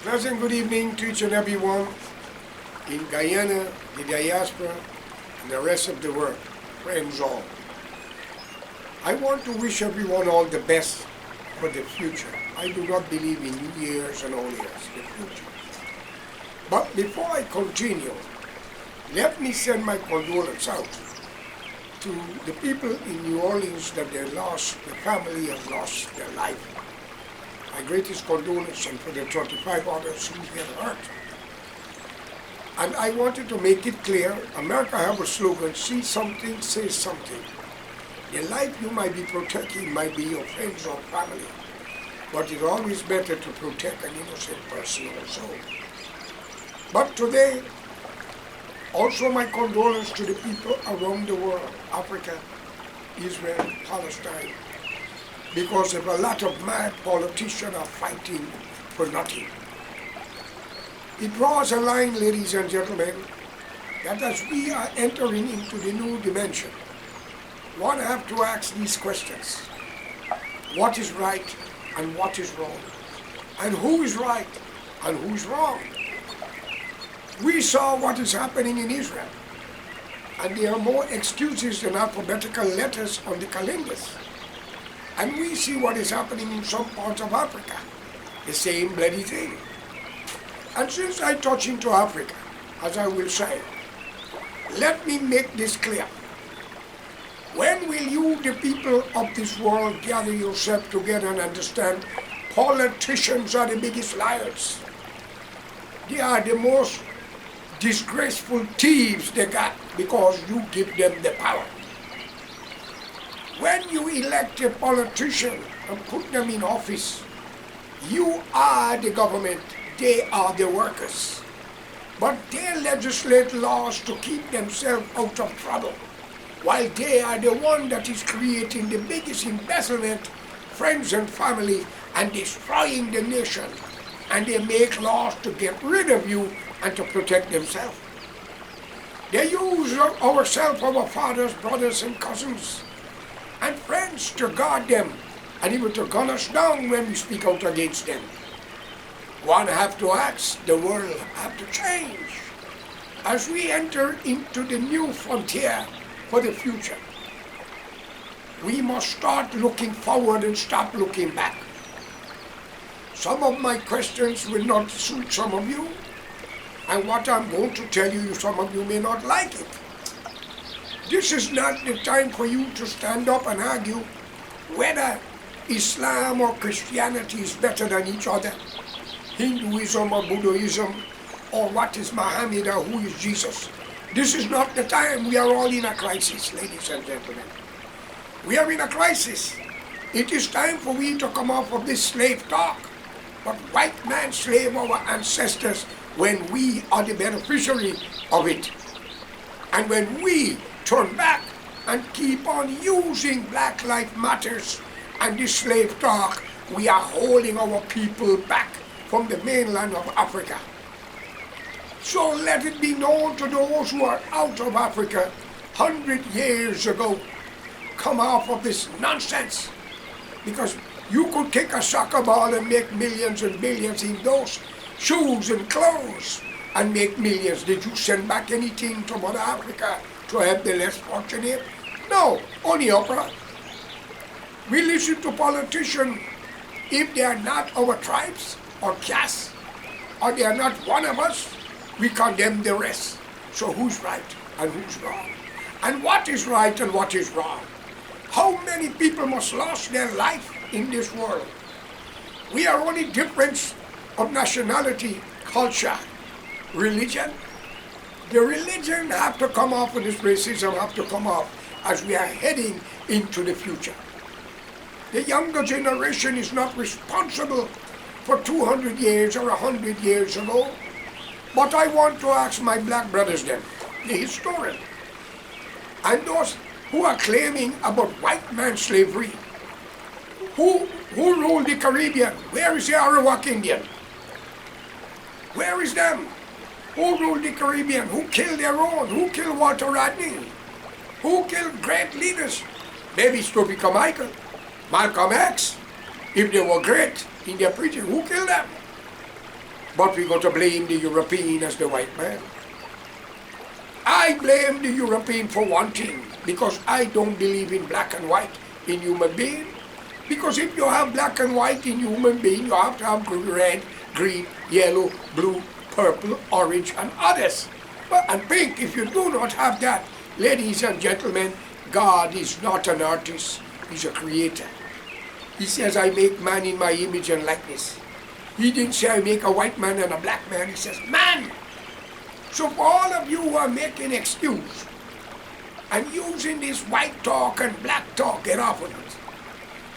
Pleasant good evening to each and every one in Guyana, the diaspora, and the rest of the world. Friends all. I want to wish everyone all the best for the future. I do not believe in New Year's and Old Year's, the future. But before I continue, let me send my condolence out to the people in New Orleans that the family has lost their life. My greatest condolence and for the 35 others who get hurt. And I wanted to make it clear, America have a slogan, see something, say something. The life you might be protecting might be your friends or family, but it's always better to protect an innocent person or soul. But today, also my condolence to the people around the world, Africa, Israel, Palestine, because of a lot of mad politicians are fighting for nothing. It draws a line, ladies and gentlemen, that as we are entering into the new dimension, one have to ask these questions. What is right and what is wrong? And who is right and who is wrong? We saw what is happening in Israel, and there are more excuses than alphabetical letters on the calendars. And we see what is happening in some parts of Africa, the same bloody thing. And since I touch into Africa, as I will say, let me make this clear. When will you, the people of this world, gather yourself together and understand politicians are the biggest liars? They are the most disgraceful thieves they got because you give them the power. When you elect a politician and put them in office, you are the government, they are the workers. But they legislate laws to keep themselves out of trouble, while they are the one that is creating the biggest embezzlement, friends and family, and destroying the nation. And they make laws to get rid of you and to protect themselves. They use ourselves, our fathers, brothers, and cousins, and friends to guard them, and even to gun us down when we speak out against them. One have to ask, the world have to change as we enter into the new frontier for the future. We must start looking forward and stop looking back. Some of my questions will not suit some of you, and what I'm going to tell you, some of you may not like it. This is not the time for you to stand up and argue whether Islam or Christianity is better than each other, Hinduism or Buddhism, or what is Muhammad or who is Jesus. This is not the time. We are all in a crisis, ladies and gentlemen. We are in a crisis. It is time for we to come off of this slave talk. But white man slave our ancestors when we are the beneficiary of it. And when we turn back and keep on using Black Lives Matters and this slave talk, we are holding our people back from the mainland of Africa. So let it be known to those who are out of Africa 100 years ago, come off of this nonsense. Because you could kick a soccer ball and make millions and billions in those shoes and clothes and make millions. Did you send back anything to Mother Africa to help the less fortunate? No, only opera. We listen to politicians if they are not our tribes or caste, or they are not one of us, we condemn the rest. So who's right and who's wrong? And what is right and what is wrong? How many people must lost their life in this world? We are only difference of nationality, culture, religion. The religion have to come off and this racism have to come off as we are heading into the future. The younger generation is not responsible for 200 years or 100 years ago. But I want to ask my black brothers then, the historian, and those who are claiming about white man slavery. Who ruled the Caribbean? Where is the Arawak Indian? Where is them? Who ruled the Caribbean? Who killed their own? Who killed Walter Rodney? Who killed great leaders? Maybe Stubby Carmichael, Malcolm X, if they were great in their preaching, who killed them? But we got to blame the European as the white man. I blame the European for one thing, because I don't believe in black and white in human being. Because if you have black and white in human being, you have to have red, green, yellow, blue, purple, orange, and others. And pink. If you do not have that, ladies and gentlemen, God is not an artist, He's a creator. He says, I make man in my image and likeness. He didn't say I make a white man and a black man, He says man. So for all of you who are making excuse and using this white talk and black talk, get off of it.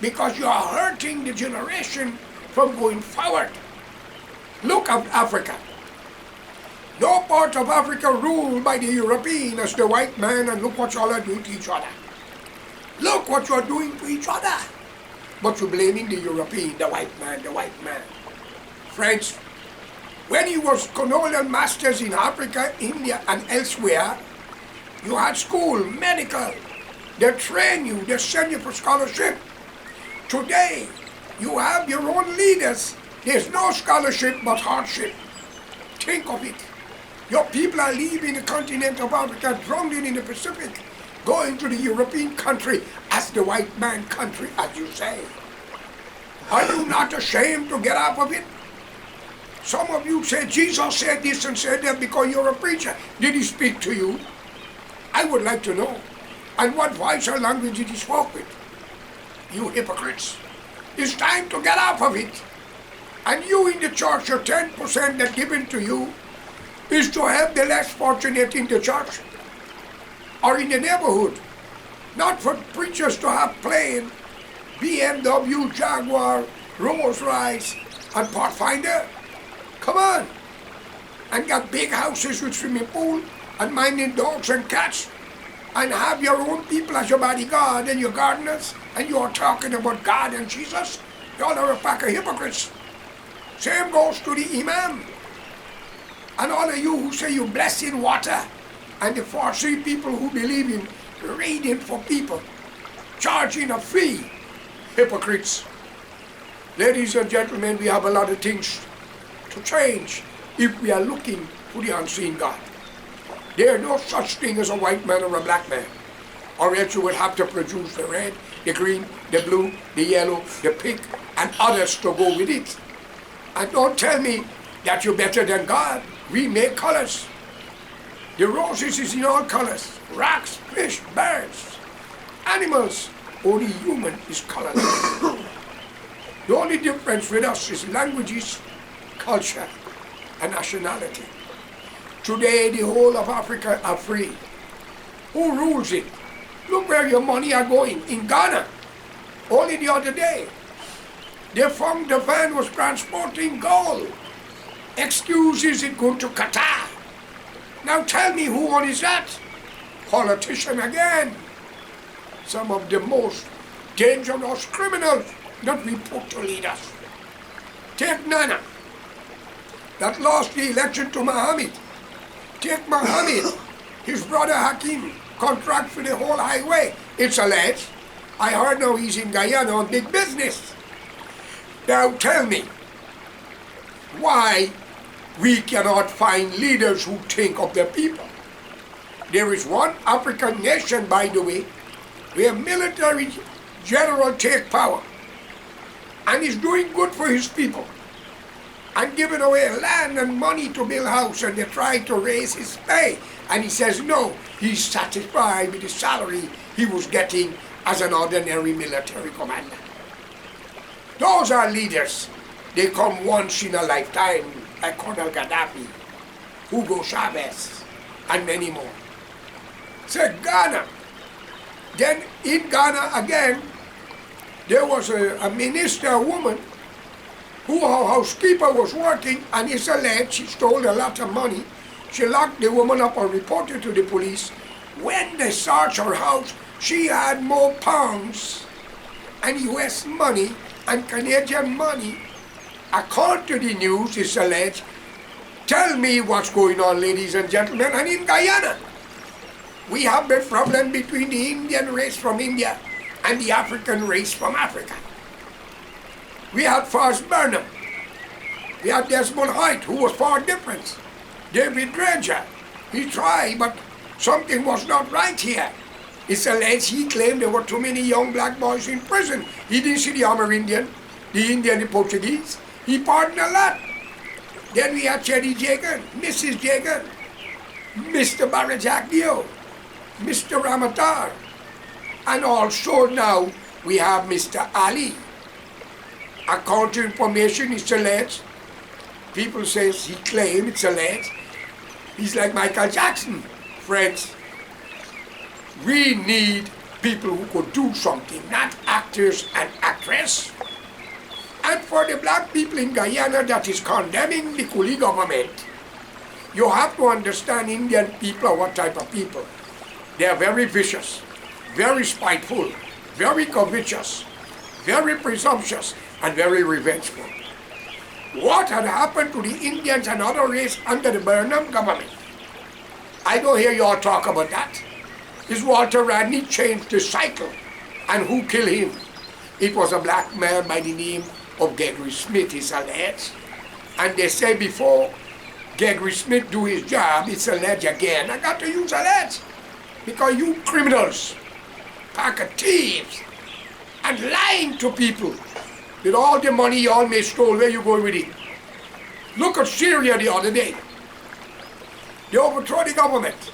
Because you are hurting the generation from going forward. Look at Africa. No part of Africa ruled by the European as the white man, and look what y'all are doing to each other. Look what you're doing to each other. But you're blaming the European, the white man, the white man. Friends, when he was colonial masters in Africa, India, and elsewhere, you had school, medical. They train you, they send you for scholarship. Today, you have your own leaders. There's no scholarship but hardship. Think of it. Your people are leaving the continent of Africa, drowning in the Pacific, going to the European country as the white man country, as you say. Are you not ashamed to get out of it? Some of you say Jesus said this and said that because you're a preacher. Did He speak to you? I would like to know. And what voice or language did He spoke with? You hypocrites. It's time to get out of it. And you in the church, your 10% that's given to you is to help the less fortunate in the church or in the neighborhood. Not for preachers to have plane, BMW, Jaguar, Rolls Royce, and Pathfinder. Come on. And got big houses with swimming pool and minding dogs and cats, and have your own people as your bodyguard and your gardeners, and you are talking about God and Jesus. Y'all are a pack of hypocrites. Same goes to the imam. And all of you who say you bless in water, and the Farsi people who believe in reading for people, charging a fee. Hypocrites. Ladies and gentlemen, we have a lot of things to change if we are looking for the unseen God. There is no such thing as a white man or a black man. Or else you will have to produce the red, the green, the blue, the yellow, the pink, and others to go with it. And don't tell me that you're better than God. We make colors. The roses is in all colors. Rocks, fish, birds, animals. Only human is colorless. The only difference with us is languages, culture, and nationality. Today, the whole of Africa are free. Who rules it? Look where your money are going. In Ghana, only the other day, they found the van was transporting gold. Excuses it going to Qatar. Now tell me who one is that? Politician again. Some of the most dangerous criminals that we put to lead us. Take Nana, that lost the election to Mohammed. Take Mohammed, his brother Hakim, contract for the whole highway. It's alleged. I heard now he's in Guyana on big business. Now tell me, why we cannot find leaders who think of their people? There is one African nation, by the way, where military general take power and is doing good for his people and giving away land and money to build house, and they try to raise his pay, and he says no, he's satisfied with the salary he was getting as an ordinary military commander. Those are leaders. They come once in a lifetime, like Colonel Gaddafi, Hugo Chavez, and many more. Say Ghana. Then in Ghana again, there was a minister, a woman, who her housekeeper was working, and it's alleged she stole a lot of money. She locked the woman up and reported to the police. When they searched her house, she had more pounds and US money and Canadian money. According to the news, it's alleged. Tell me what's going on, ladies and gentlemen. And in Guyana, we have the problem between the Indian race from India and the African race from Africa. We have Fars Burnham. We had Desmond Hoyt, who was far different. David Dredger, he tried, but something was not right here. It's alleged he claimed there were too many young black boys in prison. He didn't see the Amerindian, the Indian, the Portuguese. He pardoned a lot. Then we had Cherry Jagan, Mrs. Jagan, Mr. Barajagio, Mr. Ramatar. And also now we have Mr. Ali. According to information, it's alleged. People say he claimed it's alleged. He's like Michael Jackson, friends. We need people who could do something, not actors and actresses. And for the black people in Guyana that is condemning the Coolie government, you have to understand Indian people are what type of people. They are very vicious, very spiteful, very covetous, very presumptuous, and very revengeful. What had happened to the Indians and other race under the Burnham government? I don't hear you all talk about that. Is Walter Rodney changed the cycle? And who killed him? It was a black man by the name of Gregory Smith, is alleged. And they say before Gregory Smith do his job, it's alleged again. I got to use alleged. Because you criminals, pack of thieves, and lying to people with all the money you all may stole, where you going with it? Look at Syria the other day. They overthrow the government.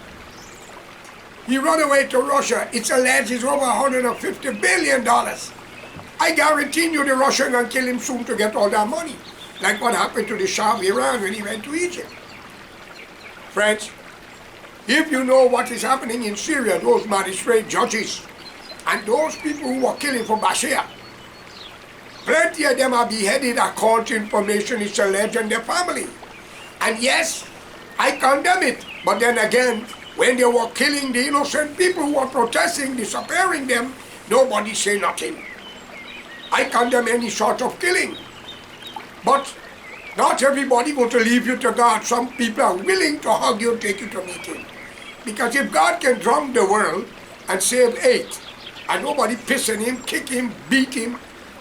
He run away to Russia. It's alleged it's over $150 billion. I guarantee you the Russian can kill him soon to get all that money. Like what happened to the Shah of Iran when he went to Egypt. Friends, if you know what is happening in Syria, those magistrate judges, and those people who were killing for Bashir, plenty of them are beheaded according to information is alleged in their family. And yes, I condemn it, but then again, when they were killing the innocent people who were protesting, disappearing them, nobody say nothing. I condemn any sort of killing. But not everybody going to leave you to God. Some people are willing to hug you and take you to meeting. Because if God can drown the world and save 8, and nobody pissing him, kick him, beat him,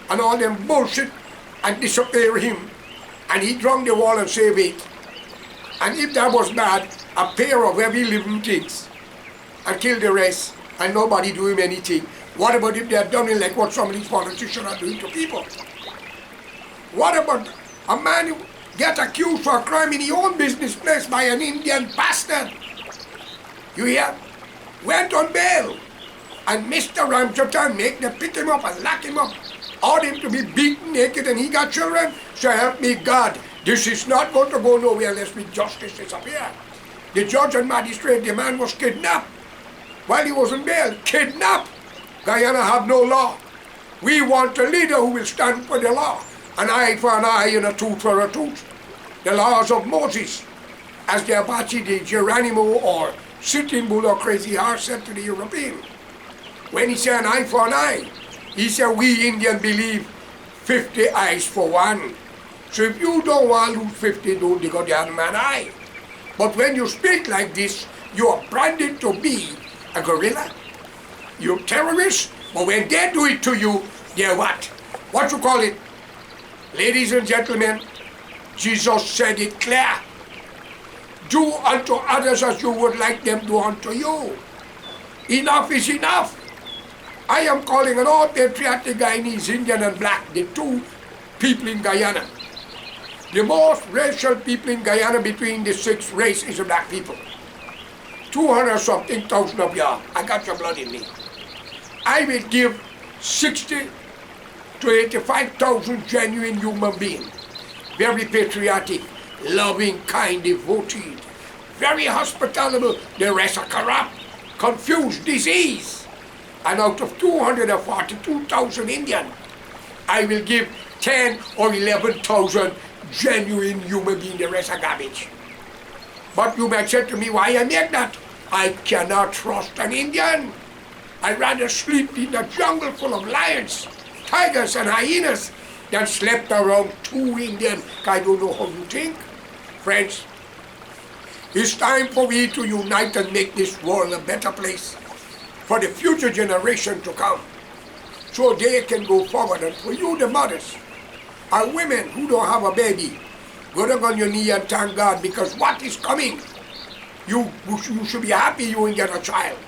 and all them bullshit, and disappear him, and he drowned the world and save 8. And if that was bad, a pair of heavy living things and kill the rest and nobody do him anything. What about if they have done it like what some of these politicians are doing to people? What about a man who get accused for a crime in his own business place by an Indian bastard? You hear? Went on bail. And Mr. Ramchatan make them pick him up and lock him up. Order him to be beaten naked and he got children. So help me God. This is not going to go nowhere unless with justice disappear. The judge and magistrate, the man was kidnapped while he was on bail. Kidnapped. Guyana have no law. We want a leader who will stand for the law. An eye for an eye and a tooth for a tooth. The laws of Moses. As the Apache, the Geronimo, or Sitting Bull or Crazy Horse said to the European. When he said an eye for an eye, he said we Indians believe 50 eyes for one. So if you don't want to lose 50, don't dig out the other man's eye. But when you speak like this, you are branded to be a guerrilla. You're terrorist, but when they do it to you, they're what? What you call it? Ladies and gentlemen, Jesus said it clear. Do unto others as you would like them to do unto you. Enough is enough. I am calling on all patriotic Guyanese, Indian and black, the two people in Guyana. The most racial people in Guyana between the 6 races is the black people. 200-something thousand of y'all. I got your blood in me. I will give 60 to 85,000 genuine human beings. Very patriotic, loving, kind, devoted, very hospitable. The rest are corrupt, confused, diseased. And out of 242,000 Indians, I will give 10 or 11,000 genuine human beings. The rest are garbage. But you might say to me, why I make that? I cannot trust an Indian. I'd rather sleep in a jungle full of lions, tigers and hyenas than slept around 2 Indians. I don't know how you think. Friends, it's time for we to unite and make this world a better place for the future generation to come, so they can go forward. And for you, the mothers, and women who don't have a baby, Go down on your knee and thank God, because what is coming, you should be happy you will get a child.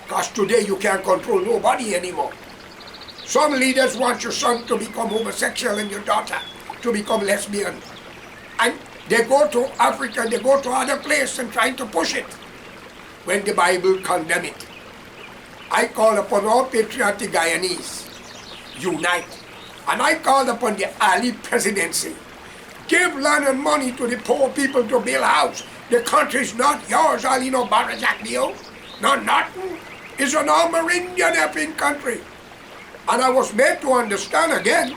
Because today you can't control nobody anymore. Some leaders want your son to become homosexual and your daughter to become lesbian. And they go to Africa, they go to other places and trying to push it, when the Bible condemns it. I call upon all patriotic Guyanese, unite. And I call upon the Ali presidency, give land and money to the poor people to build a house. The country is not yours, Ali, no Barajak Dio, no nothing. It's an Amerindian effing country. And I was made to understand again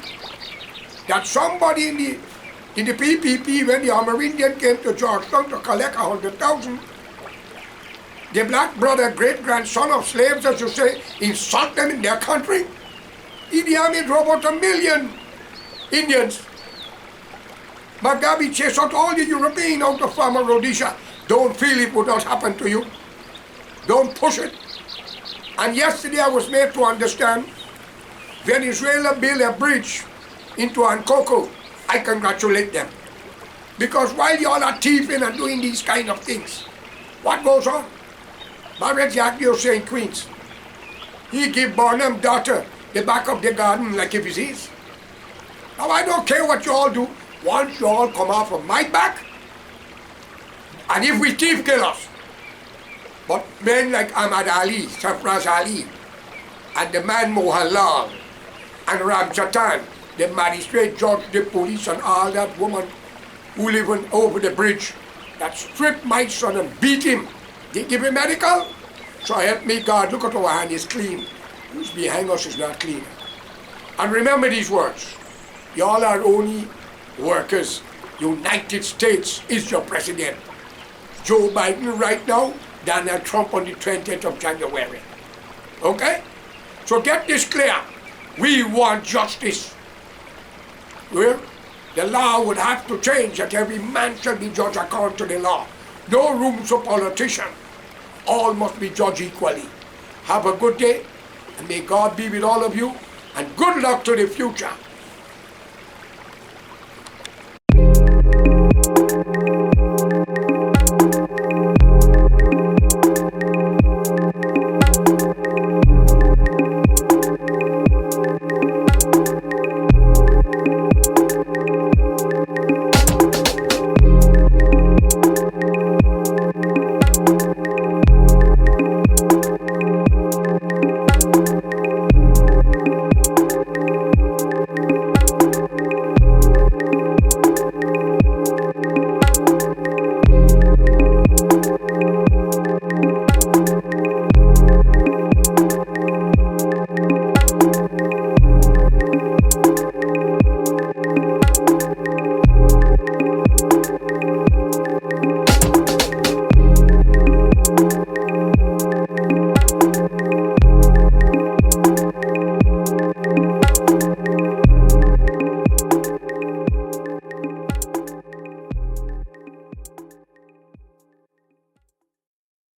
that somebody in the PPP, when the Amerindian came to Georgetown to collect 100,000, the black brother, great-grandson of slaves, as you say, insult them in their country. Idi Amin drove out 1 million Indians. Mugabe chased out all the Europeans out of Farmer Rhodesia. Don't feel it would not happen to you. Don't push it. And yesterday I was made to understand Venezuela built a bridge into Ankoko. I congratulate them. Because while y'all are thieving and doing these kind of things, what goes on? Barrett Yagdio St. Queens, he give Barnum's daughter the back of the garden like if it's his. Now I don't care what you all do, once you all come off of my back, and if we thief, kill us. But men like Ahmad Ali, Sarfraz Ali, and the man Mohanlal, and Ramjatan, the magistrate, judge, the police, and all that woman who live over the bridge, that stripped my son and beat him. They give him medical. So help me God, look at our hand, is clean. Who's behind us is not clean. And remember these words. Y'all are only workers. United States is your president. Joe Biden right now, Donald Trump on the 20th of January. Okay? So get this clear. We want justice. Well, the law would have to change that every man shall be judged according to the law. No room for politician. All must be judged equally. Have a good day, and may God be with all of you, and good luck to the future.